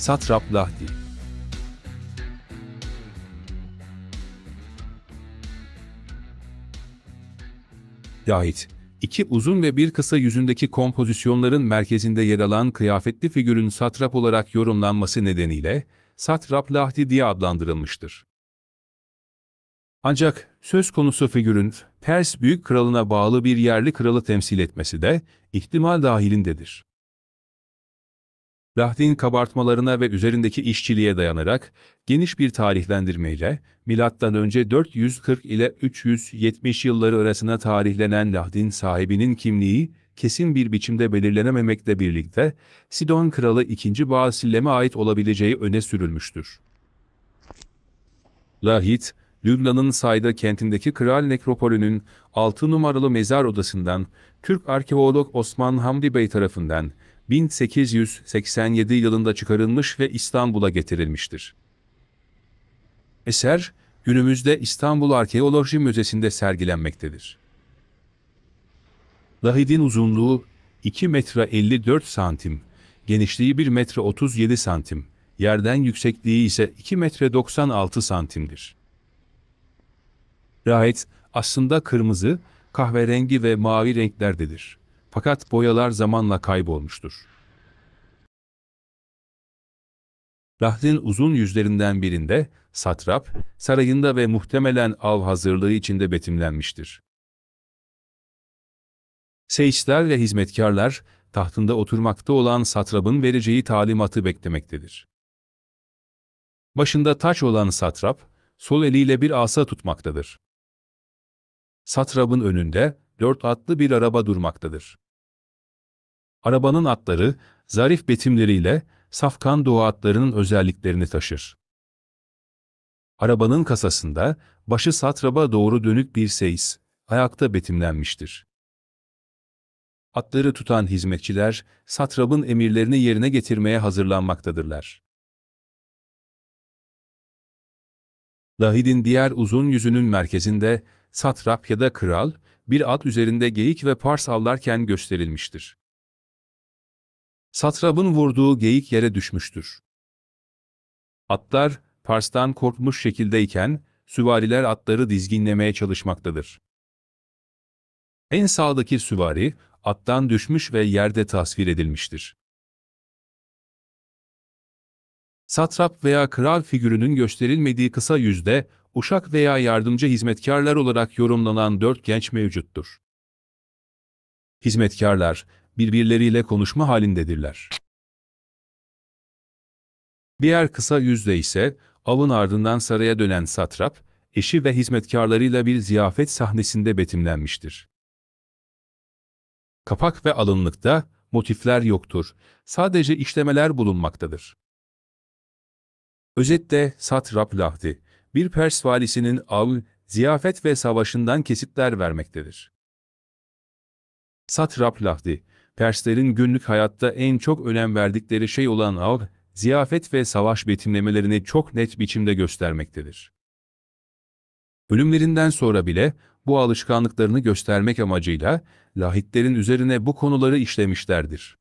Satrap Lahdi. Lahit, iki uzun ve bir kısa yüzündeki kompozisyonların merkezinde yer alan kıyafetli figürün satrap olarak yorumlanması nedeniyle Satrap Lahdi diye adlandırılmıştır. Ancak söz konusu figürün Pers büyük kralına bağlı bir yerli kralı temsil etmesi de ihtimal dahilindedir. Lahdi'nin kabartmalarına ve üzerindeki işçiliğe dayanarak geniş bir tarihlendirmeyle M.Ö. 440 ile 370 yılları arasına tarihlenen Lahdi'nin sahibinin kimliği kesin bir biçimde belirlenememekle birlikte Sidon Kralı II. Basillem'e ait olabileceği öne sürülmüştür. Lahit, Lübnan'ın Sayda kentindeki Kral Nekropolü'nün 6 numaralı mezar odasından Türk arkeolog Osman Hamdi Bey tarafından 1887 yılında çıkarılmış ve İstanbul'a getirilmiştir. Eser, günümüzde İstanbul Arkeoloji Müzesi'nde sergilenmektedir. Lahit'in uzunluğu 2 metre 54 santim, genişliği 1 metre 37 santim, yerden yüksekliği ise 2 metre 96 santimdir. Lahit, aslında kırmızı, kahverengi ve mavi renklerdedir. Fakat boyalar zamanla kaybolmuştur. Lahdi'nin uzun yüzlerinden birinde, satrap, sarayında ve muhtemelen av hazırlığı içinde betimlenmiştir. Seyisler ve hizmetkarlar, tahtında oturmakta olan satrapın vereceği talimatı beklemektedir. Başında taç olan satrap, sol eliyle bir asa tutmaktadır. Satrapın önünde 4 atlı bir araba durmaktadır. Arabanın atları, zarif betimleriyle Safkan Doğu atlarının özelliklerini taşır. Arabanın kasasında, başı satraba doğru dönük bir seyis, ayakta betimlenmiştir. Atları tutan hizmetçiler, satrabın emirlerini yerine getirmeye hazırlanmaktadırlar. Lahid'in diğer uzun yüzünün merkezinde, satrap ya da kral, bir at üzerinde geyik ve pars avlarken gösterilmiştir. Satrabın vurduğu geyik yere düşmüştür. Atlar, parstan korkmuş şekildeyken, süvariler atları dizginlemeye çalışmaktadır. En sağdaki süvari, attan düşmüş ve yerde tasvir edilmiştir. Satrap veya kral figürünün gösterilmediği kısa yüzde, uşak veya yardımcı hizmetkarlar olarak yorumlanan 4 genç mevcuttur. Hizmetkarlar, birbirleriyle konuşma halindedirler. Diğer kısa yüzde ise, avın ardından saraya dönen satrap, eşi ve hizmetkarlarıyla bir ziyafet sahnesinde betimlenmiştir. Kapak ve alınlıkta motifler yoktur, sadece işlemeler bulunmaktadır. Özetle Satrap Lahdi, bir Pers valisinin av, ziyafet ve savaşından kesitler vermektedir. Satrap Lahdi, Perslerin günlük hayatta en çok önem verdikleri şey olan av, ziyafet ve savaş betimlemelerini çok net biçimde göstermektedir. Ölümlerinden sonra bile bu alışkanlıklarını göstermek amacıyla lahitlerin üzerine bu konuları işlemişlerdir.